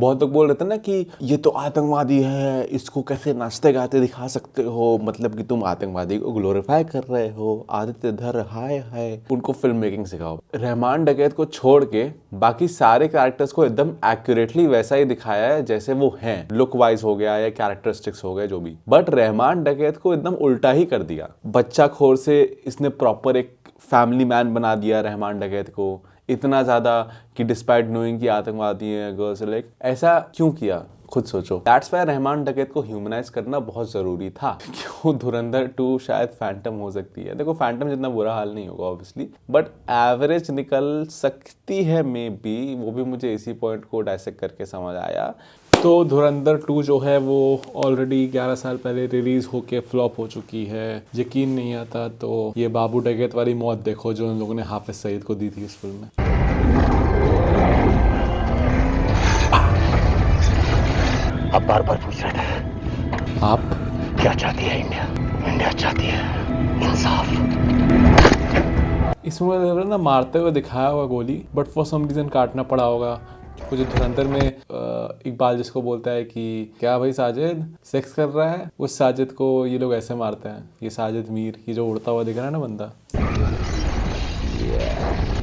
बहुत लोग बोल रहे थे ना कि ये तो आतंकवादी है, इसको कैसे नाचते गाते दिखा सकते हो, मतलब कि तुम आतंकवादी को ग्लोरीफाई कर रहे हो। आदित्य धर हाय हाय, उनको फिल्म मेकिंग सिखाओ। रहमान डकैत को छोड़ के बाकी सारे कैरेक्टर्स को एकदम एक्यूरेटली वैसा ही दिखाया है जैसे वो हैं, लुक वाइज हो गया या कैरेक्टरिस्टिक्स हो गए जो भी। बट रहमान डकैत को एकदम उल्टा ही कर दिया। बच्चा खोर से इसने प्रॉपर एक फैमिली मैन बना दिया रहमान डकैत को, इतना ज्यादा कि डिस्पाइट नोइंग कि आतंकवादी है गर्ल्स लाइक। ऐसा क्यों किया खुद सोचो। दैट्स वाई रहमान डकैत को ह्यूमनाइज करना बहुत जरूरी था। क्यों धुरंधर 2 शायद फैंटम हो सकती है। देखो फैंटम जितना बुरा हाल नहीं होगा ऑब्वियसली, बट एवरेज निकल सकती है मे बी। वो भी मुझे इसी पॉइंट को डायसेक्ट करके समझ आया। तो धुरंधर 2 जो है वो ऑलरेडी 11 साल पहले रिलीज होके फ्लॉप हो चुकी है। यकीन नहीं आता तो ये बाबू डकैत वाली मौत देखो जो उन लोगों ने हाफिज सईद को दी थी इस फिल्म में। आप बार बार पूछ रहे थे आप क्या चाहती है इंडिया? इंडिया चाहती है इंसाफ। इसमें लग रहा है ना मारते हुए दिखाया होगा गोली, बट फॉर सम रीजन काटना पड़ा होगा। वो जो धुरंधर में इकबाल जिसको बोलता है कि क्या भाई साजिद सेक्स कर रहा है, उस साजिद को ये लोग ऐसे मारते हैं। ये साजिद मीर, ये जो उड़ता हुआ दिख रहा है ना बंदा,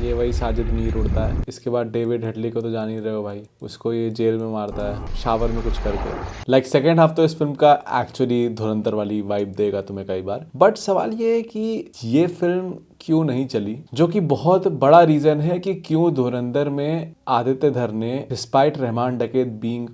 ये वही साजिद मीर उड़ता है। इसके बाद डेविड हेडली को तो जान ही रहे हो भाई, उसको ये जेल में मारता है शावर में कुछ करके। लाइक सेकेंड हाफ तो इस फिल्म का एक्चुअली धुरंधर वाली वाइब देगा तुम्हें कई बार। बट सवाल ये है कि ये फिल्म क्यों नहीं चली, जो कि बहुत बड़ा रीजन है कि क्यों धुरंधर में आदित्य धर ने डिस्पाइट रहमान डकैत बीइंग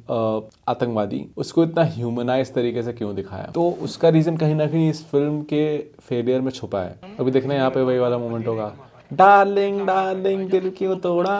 आतंकवादी उसको इतना ह्यूमनाइज तरीके से क्यों दिखाया। तो उसका रीजन कहीं ना कहीं इस फिल्म के फेलियर में छुपा है। अभी देखना यहाँ पे वही वाला मोमेंट होगा, डार्लिंग डार्लिंग दिल क्यों तोड़ा।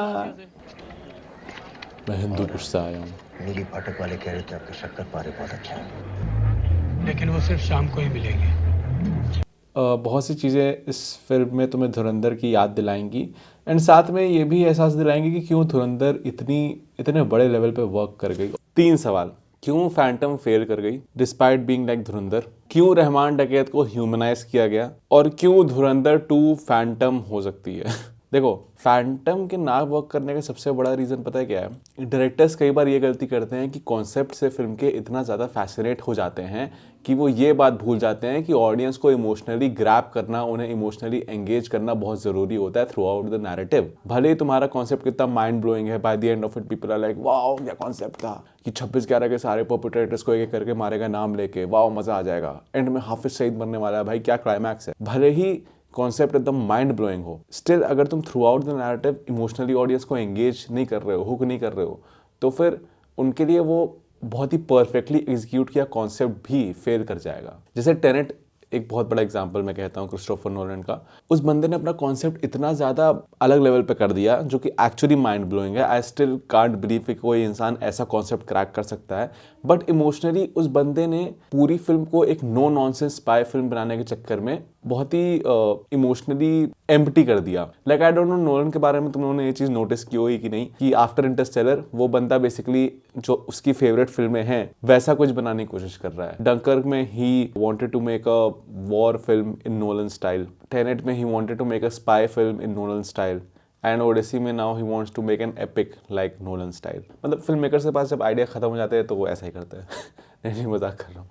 मैं हिंदूकुश से आया हूँ। नीली फाटक वाले कह रहे थे आपके शक्कर पारे बहुत अच्छा है, लेकिन वो सिर्फ शाम को ही मिलेंगे। बहुत सी चीज़ें इस फिल्म में तुम्हें धुरंधर की याद दिलाएंगी एंड साथ में ये भी एहसास दिलाएंगी कि क्यों धुरंधर इतने बड़े लेवल पे वर्क कर गई। 3 सवाल। क्यों फैंटम फेल कर गई डिस्पाइट बीइंग लाइक धुरंधर, क्यों रहमान डकैत को ह्यूमनाइज किया गया, और क्यों धुरंधर 2 फैंटम हो सकती है। देखो फैंटम के ना वर्क करने का सबसे बड़ा रीजन पता है क्या है। डायरेक्टर्स कई बार ये गलती करते हैं कि कॉन्सेप्ट से फिल्म के इतना ज़्यादा फैसिनेट हो जाते हैं कि वो ये बात भूल जाते हैं कि ऑडियंस को इमोशनली ग्रैब करना, उन्हें इमोशनली एंगेज करना बहुत ज़रूरी होता है थ्रू आउट द नैरेटिव। भले ही तुम्हारा कॉन्सेप्ट कितना माइंड ब्लोइंग है, by the end of it people are like wow क्या कॉन्सेप्ट था कि 26/11 के सारे परपेट्रेटर्स को एक करके मारेगा नाम लेके, वाओ मज़ा आ जाएगा, एंड में हाफिज सईद बनने वाला है, भाई क्या क्लाइमैक्स है। भले ही कॉन्सेप्ट एकदम माइंड ब्लोइंग हो, स्टिल अगर तुम through out the narrative emotionally audience को एंगेज नहीं कर रहे हो, हुक नहीं कर रहे हो, तो फिर उनके लिए वो बहुत ही परफेक्टली एग्जीक्यूट किया कॉन्सेप्ट भी फेल कर जाएगा। जैसे टेनेट एक बहुत बड़ा एग्जांपल मैं कहता हूँ क्रिस्टोफर नोलन का। उस बंदे ने अपना कॉन्सेप्ट इतना ज़्यादा अलग लेवल पे कर दिया जो कि एक्चुअली माइंड ब्लोइंग है। आई स्टिल कांट बिलीव कि कोई इंसान ऐसा कॉन्सेप्ट क्रैक कर सकता है, बट इमोशनली उस बंदे ने पूरी फिल्म को एक नो नॉनसेंस स्पाई फिल्म बनाने के चक्कर में बहुत ही इमोशनली एम्प्टी कर दिया। Like I don't know Nolan के बारे में तुम लोगों ने ये चीज़ नोटिस की होगी कि नहीं, कि आफ्टर इंटरस्टेलर वो बंदा बेसिकली जो उसकी फेवरेट फिल्में हैं वैसा कुछ बनाने की कोशिश कर रहा है। डंकर्क में he wanted to make a war film in Nolan style, Tenet में he wanted to make a spy film in Nolan style, and Odyssey में now he wants to make an epic like Nolan style. मतलब film makers के पास जब idea खत्म हो जाते हैं तो वो ऐसा ही करते हैं। नहीं मजाक कर रहा हूँ,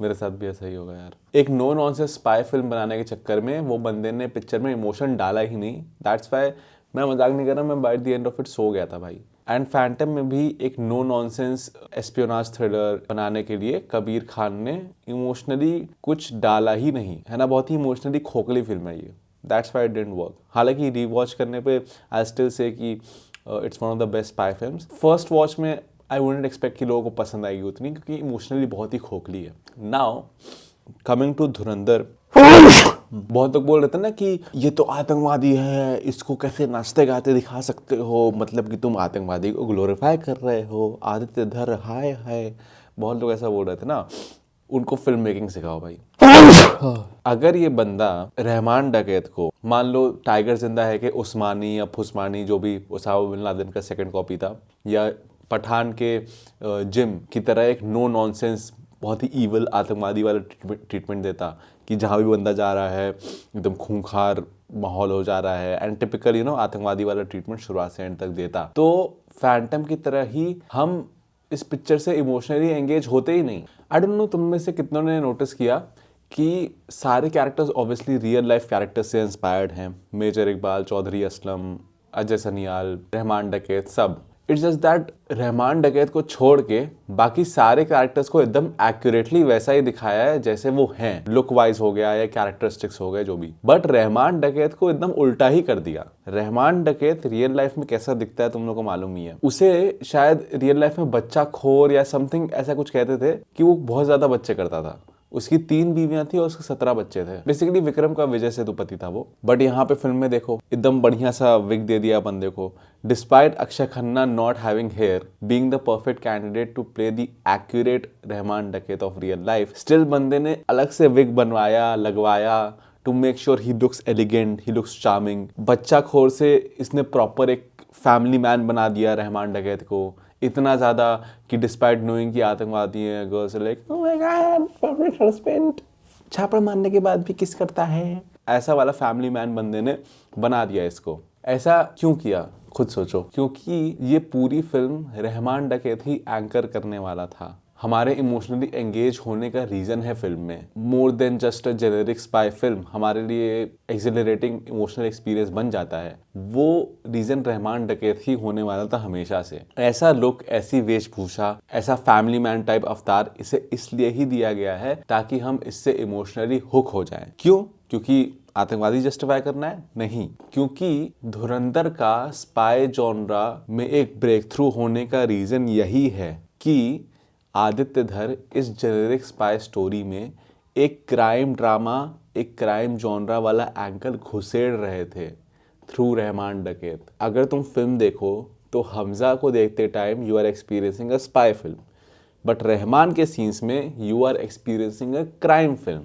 मेरे साथ भी ऐसा ही होगा यार। एक नो नॉनसेंस स्पाई फिल्म बनाने के चक्कर में वो बंदे ने पिक्चर में इमोशन डाला ही नहीं। दैट्स वाई मैं मजाक नहीं कर रहा, मैं bye the end of it so गया था भाई। एंड फैंटम में भी एक नो नॉनसेंस एस्पियोनाज थ्रिलर बनाने के लिए कबीर खान ने इमोशनली कुछ डाला ही नहीं है ना। बहुत ही इमोशनली खोखली फिल्म है ये। That's why it didn't work. हालांकि रीवॉच करने पे आई स्टिल से कि it's one of the best spy films. First watch में आई वुडंट एक्सपेक्ट कि लोगों को पसंद आएगी उतनी, क्योंकि इमोशनली बहुत ही खोखली है। नाउ कमिंग टू धुरंधर, बहुत लोग बोल रहे थे ना कि ये तो आतंकवादी है, इसको कैसे नाचते गाते दिखा सकते हो, मतलब कि तुम आतंकवादी को ग्लोरीफाई कर रहे हो। आदित्य धर हाय हाय, बहुत लोग ऐसा बोल रहे थे ना। उनको फिल्म मेकिंग सिखाओ भाई। अगर ये बंदा रहमान डकैत को, मान लो टाइगर जिंदा है कि उस्मानी या फुस्मानी जो भी उसामा बिन लादेन का सेकंड कॉपी था, या पठान के जिम की तरह एक नो नॉनसेंस बहुत ही ईवल आतंकवादी वाला ट्रीटमेंट देता कि जहाँ भी बंदा जा रहा है एकदम खूंखार माहौल हो जा रहा है, एंड टिपिकल आतंकवादी वाला ट्रीटमेंट शुरुआत से एंड तक देता, तो फैंटम की तरह ही हम इस पिक्चर से इमोशनली एंगेज होते ही नहीं। आई डोंट नो तुम में से कितनों ने नोटिस किया कि सारे characters obviously real life characters से इंस्पायर्ड हैं। मेजर इकबाल, चौधरी असलम, अजय सनियाल, रहमान डकैत, सब। इट्स जस्ट दैट रहमान डकैत को छोड़ के बाकी सारे कैरेक्टर्स को एकदम एक्यूरेटली वैसा ही दिखाया है जैसे वो हैं, लुक वाइज हो गया या कैरेक्टरिस्टिक्स हो गए जो भी। बट रहमान डकैत को एकदम उल्टा ही कर दिया। रहमान डकैत रियल लाइफ में कैसा दिखता है तुम लोग को मालूम ही है। उसे शायद रियल लाइफ में बच्चा खोर या समथिंग ऐसा कुछ कहते थे कि वो बहुत ज्यादा बच्चे करता था। उसकी 3 बीवियां थी और उसके 17 बच्चे थे। बेसिकली विक्रम का विजय सेतुपति था वो। बट यहाँ पे फिल्म में देखो एकदम बढ़िया सा विग दे दिया बंदे को। Despite Akshaye Khanna not having hair being the perfect candidate to play the accurate Rehman Dakait of real life, still बंदे ने अलग से विग बनवाया, लगवाया to make sure he looks elegant, he looks charming. बच्चा खोर से इसने प्रॉपर एक फैमिली मैन बना दिया रहमान डकैत को, इतना ज़्यादा कि डिस्पाइट नोइंग कि आतंकवादी हैं, girls like oh my god perfect husband, छापड़ मारने के बाद भी किस करता है, ऐसा वाला फैमिली मैन बंदे ने बना दिया इसको। ऐसा क्यों किया खुद सोचो, क्योंकि ये पूरी फिल्म रहमान डकैत ही एंकर करने वाला था। हमारे इमोशनली एंगेज होने का रीज़न है फिल्म में, more than just a generic spy film हमारे लिए एक्सिलरेटिंग इमोशनल एक्सपीरियंस बन जाता है। वो रीज़न रहमान डकैत ही होने वाला था हमेशा से। ऐसा लुक, ऐसी वेशभूषा, ऐसा फैमिली मैन टाइप अवतार इसे इसलिए ही दिया गया है ताकि हम इससे इमोशनली हुक हो जाएं। क्यों? क्योंकि आतंकवादी जस्टिफाई करना है? नहीं, क्योंकि धुरंधर का स्पाई जॉनरा में एक ब्रेक थ्रू होने का रीज़न यही है कि आदित्य धर इस जेनेरिक स्पाई स्टोरी में एक क्राइम ड्रामा, एक क्राइम जॉनरा वाला एंगल घुसेड़ रहे थे थ्रू रहमान डकैत। अगर तुम फिल्म देखो तो हमजा को देखते time you are experiencing a spy film, but Rehman के सीन्स में you are experiencing a crime film.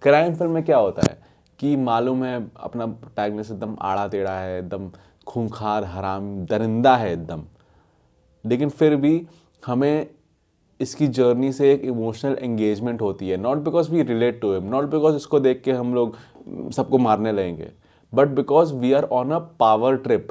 Crime film में क्या होता है कि मालूम है अपना प्रोटैगनिस्ट एकदम आड़ा टेढ़ा है, एकदम खूंखार, हराम, दरिंदा है एकदम, लेकिन फिर भी हमें इसकी जर्नी से एक इमोशनल एंगेजमेंट होती है। Not because we relate to him, not because इसको देख के हम लोग सबको मारने लगेंगे, but because we are on a power trip.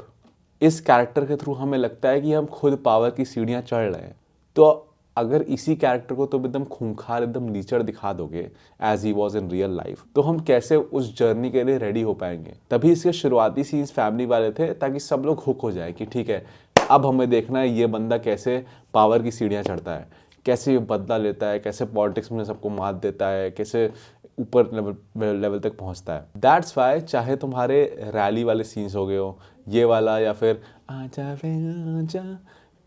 इस कैरेक्टर के थ्रू हमें लगता है कि हम खुद पावर की सीढ़ियाँ चढ़ रहे हैं। तो अगर इसी कैरेक्टर को तुम एकदम खूंखार, एकदम लीचड़ दिखा दोगे as he was in real life, तो हम कैसे उस जर्नी के लिए रेडी हो पाएंगे? तभी इसके शुरुआती सीन्स फैमिली वाले थे ताकि सब लोग हुक हो जाए कि ठीक है अब हमें देखना है ये बंदा कैसे पावर की सीढ़ियाँ चढ़ता है, कैसे ये बदला लेता है, कैसे पॉलिटिक्स में सबको मात देता है, कैसे ऊपर लेवल तक पहुंचता है। दैट्स वाई चाहे तुम्हारे रैली वाले सीन्स हो गए हो, ये वाला, या फिर आजा वे आजा,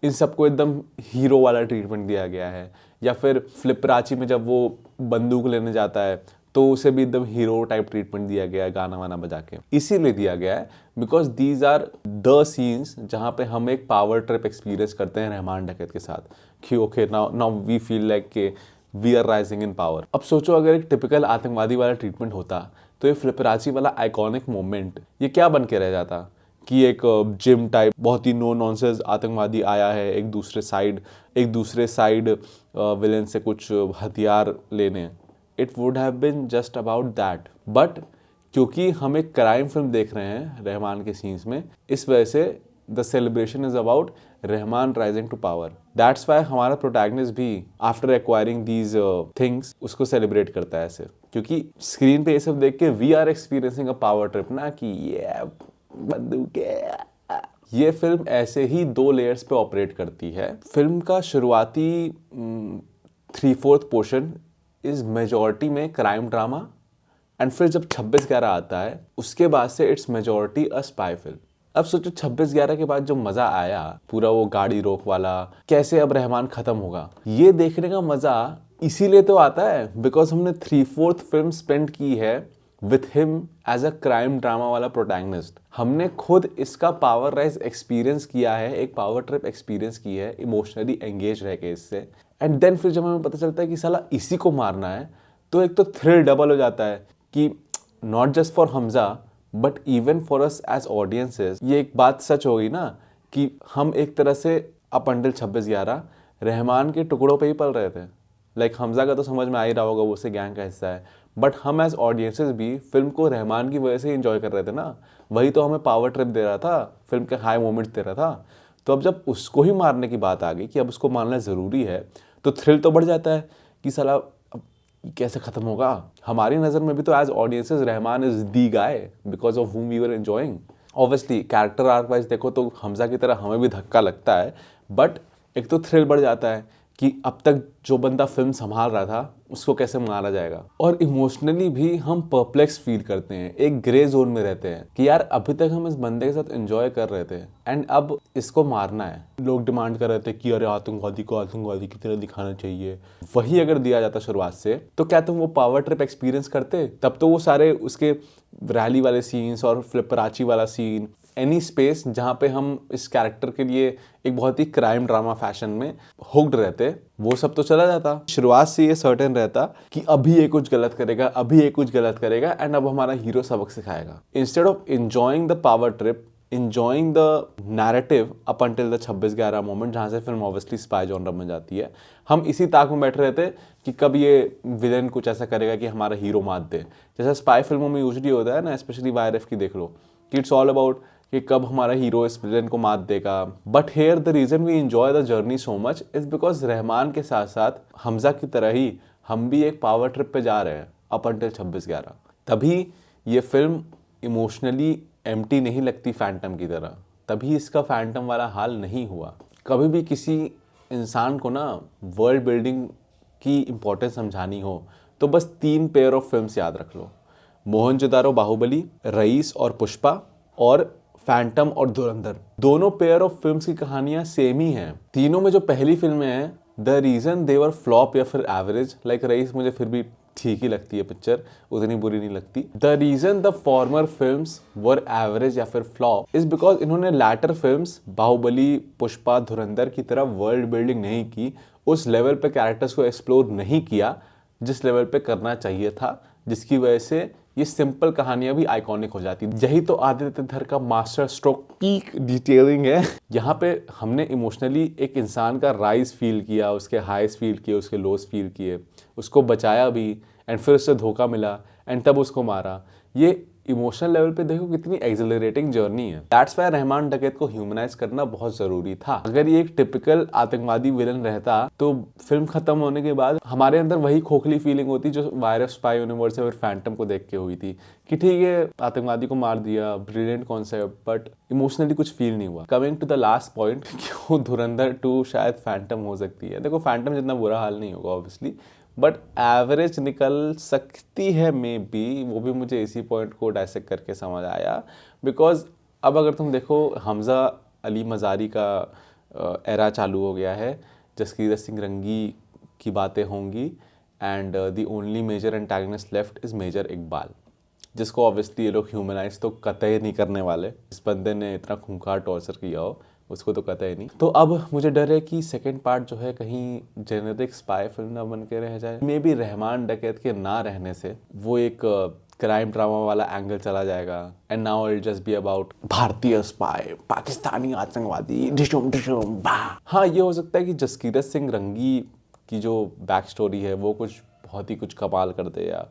इन सबको एकदम हीरो वाला ट्रीटमेंट दिया गया है। या फिर फ्लिपराची में जब वो बंदूक लेने जाता है तो उसे भी एकदम हीरो टाइप ट्रीटमेंट दिया गया है, गाना वाना बजा के। इसीलिए दिया गया है because these are the scenes जहाँ पे हम एक पावर ट्रिप एक्सपीरियंस करते हैं रहमान डकैत के साथ कि okay now we feel like के we are rising in power. अब सोचो अगर एक टिपिकल आतंकवादी वाला ट्रीटमेंट होता तो ये फ्लिपराची वाला आइकॉनिक मोमेंट ये क्या बन के रह जाता कि एक जिम टाइप बहुत ही नो नॉनसेंस आतंकवादी आया है एक दूसरे साइड विलेन से कुछ हथियार लेने। It would have been just about that, but क्योंकि हम एक क्राइम फिल्म देख रहे हैं रहमान के सीन्स में, इस वजह से the celebration is about Rehman rising to power. That's why हमारा प्रोटैगनिस्ट भी आफ्टर एक्वायरिंग दीज थिंग्स उसको सेलिब्रेट करता है ऐसे, क्योंकि स्क्रीन पे ये सब देख के we are experiencing a power trip ना कि ये बंदूक है। ये फिल्म ऐसे ही 2 लेयर्स पे ऑपरेट करती है। फिल्म का शुरुआती 3/4 पोर्शन इज मेजॉरिटी में क्राइम ड्रामा, एंड फिर जब 26/11 आता है उसके बाद से it's majority a spy film. अब सोचो 26/11 के बाद जो मजा आया, पूरा वो गाड़ी रोक वाला, कैसे अब रहमान खत्म होगा, ये देखने का मजा इसीलिए तो आता है बिकॉज हमने 3/4 फिल्म स्पेंड की है with him as a crime drama वाला प्रोटैगनिस्ट। हमने खुद इसका पावर राइज एक्सपीरियंस किया है, एक पावर ट्रिप एक्सपीरियंस की है, इमोशनली एंगेज रह के इससे। एंड देन फिर जब हमें पता चलता है कि साला इसी को मारना है, तो एक तो थ्रिल डबल हो जाता है कि not just for Hamza but even for us as audiences. ये एक बात सच होगी ना कि हम एक तरह से अप अंटिल 26/11 रहमान के टुकड़ों पे ही पल रहे थे। लाइक हमजा का तो समझ में आ ही रहा होगा, वो उसे गैंग का हिस्सा है, बट हम एज ऑडियंसेस भी फिल्म को रहमान की वजह से इंजॉय कर रहे थे ना। वही तो हमें पावर ट्रिप दे रहा था, फिल्म के हाई मोमेंट्स दे रहा था। तो अब जब उसको ही मारने की बात आ गई कि अब उसको मारना ज़रूरी है, तो थ्रिल तो बढ़ जाता है कि साला अब कैसे ख़त्म होगा। हमारी नज़र में भी तो as audiences Rehman is the guy because of whom we were enjoying. Obviously character arc wise देखो तो हमजा की तरह हमें भी धक्का लगता है, बट एक तो थ्रिल बढ़ जाता है कि अब तक जो बंदा फिल्म संभाल रहा था उसको कैसे मारा जाएगा। और इमोशनली भी हम परप्लेक्स फील करते हैं, एक ग्रे जोन में रहते हैं कि यार अभी तक हम इस बंदे के साथ एंजॉय कर रहे थे एंड अब इसको मारना है। लोग डिमांड कर रहे थे कि अरे आतंकवादी को आतंकवादी की तरह दिखाना चाहिए। वही अगर दिया जाता शुरुआत से तो क्या तुम वो पावर ट्रिप एक्सपीरियंस करते? तब तो वो सारे उसके रैली वाले सीन्स और फ्लिपराची वाला सीन, एनी स्पेस जहाँ पे हम इस कैरेक्टर के लिए एक बहुत ही क्राइम ड्रामा फैशन में हुक्ड रहते, वो सब तो चला जाता। शुरुआत से ये सर्टेन रहता कि अभी ये कुछ गलत करेगा, अभी ये कुछ गलत करेगा एंड अब हमारा हीरो सबक सिखाएगा। Instead of enjoying the power trip, enjoying the narrative up until the 26/11 moment जहाँ से फिल्म ऑब्वियसली स्पाई जॉनर बन जाती है, हम इसी ताक में बैठे रहते कि कब ये विलेन कुछ ऐसा करेगा कि हमारा हीरो मात दे। जैसा स्पाई फिल्मों में यूजुअली होता है ना, स्पेशली वाईआरएफ की देख लो कि इट्स ऑल अबाउट कि कब हमारा हीरो इस विलेन को मात देगा। But here the reason we enjoy the journey so much is because Rehman के साथ साथ हमजा की तरह ही हम भी एक पावर ट्रिप पे जा रहे हैं अप अंटिल 26/11। तभी ये फिल्म इमोशनली एम्प्टी नहीं लगती फैंटम की तरह, तभी इसका फैंटम वाला हाल नहीं हुआ। कभी भी किसी इंसान को ना वर्ल्ड बिल्डिंग की इम्पोर्टेंस समझानी हो तो बस 3 पेयर ऑफ फिल्म्स याद रख लो, मोहनजोदारो बाहुबली, रईस और पुष्पा, और फैंटम और धुरंधर। दोनों पेयर ऑफ फिल्म्स की कहानियां सेम ही हैं। तीनों में जो पहली फिल्में हैं, the reason they were flop या फिर एवरेज, लाइक रईस मुझे फिर भी ठीक ही लगती है पिक्चर, उतनी बुरी नहीं लगती। The reason the former films were average या फिर फ्लॉप इज बिकॉज इन्होंने लैटर फिल्म्स बाहुबली, पुष्पा, धुरंधर की तरह वर्ल्ड बिल्डिंग नहीं की, उस लेवल पे कैरेक्टर्स को एक्सप्लोर नहीं किया जिस लेवल पे करना चाहिए था, जिसकी वजह से ये सिंपल कहानियां भी आइकॉनिक हो जाती। यही तो आदित्य धर का मास्टर स्ट्रोक पीक डिटेलिंग है। यहाँ पे हमने इमोशनली एक इंसान का राइज फील किया, उसके हाईस फील किए, उसके लोस फील किए, उसको बचाया भी एंड फिर उससे धोखा मिला एंड तब उसको मारा। ये इमोशनल लेवल पे देखो कितनी एक्सिलरेटिंग जर्नी है। दैट्स वाई रहमान डकैत को ह्यूमनाइज करना बहुत जरूरी था। अगर ये एक टिपिकल आतंकवादी विलन रहता तो फिल्म खत्म होने के बाद हमारे अंदर वही खोखली फीलिंग होती जो वायरस स्पाई यूनिवर्स या फिर फैंटम को देख के हुई थी कि ठीक है आतंकवादी को मार दिया, ब्रिलियंट कॉन्सेप्ट, बट इमोशनली कुछ फील नहीं हुआ। Coming to the last point, क्यों धुरंधर 2 शायद फैंटम हो सकती है। देखो फैंटम जितना बुरा हाल नहीं होगा ऑब्वियसली, बट एवरेज निकल सकती है मे बी। वो भी मुझे इसी पॉइंट को डायसेक्ट करके समझ आया बिकॉज अब अगर तुम देखो हमजा अली मज़ारी का एरा चालू हो गया है, जसकीरत सिंह रंगी की बातें होंगी and the only major antagonist left is major Iqbal, जिसको ऑब्वियसली ये लोग ह्यूमनाइज तो कतई नहीं करने वाले। इस बंदे ने इतना खूंखार टॉर्चर किया हो उसको तो कतई नहीं। तो अब मुझे डर है कि सेकंड पार्ट जो है कहीं जेनेरिक स्पाई फिल्म ना बन के रह जाए। मे बी रहमान डकैत के ना रहने से वो एक क्राइम ड्रामा वाला एंगल चला जाएगा and now it just be about भारतीय स्पाई, पाकिस्तानी आतंकवादी, ढिशुम ढिशुम बा। हाँ, ये हो सकता है कि जसकीरत सिंह रंगी की जो बैक स्टोरी है वो कुछ बहुत ही कुछ कमाल कर दे। या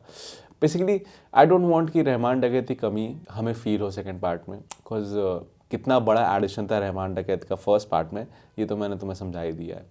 बेसिकली आई डोंट वांट कि रहमान डकैत की कमी हमें फील हो सेकंड पार्ट में, बिकॉज कितना बड़ा एडिशन था रहमान डकैत का फर्स्ट पार्ट में, ये तो मैंने तुम्हें समझा ही दिया है।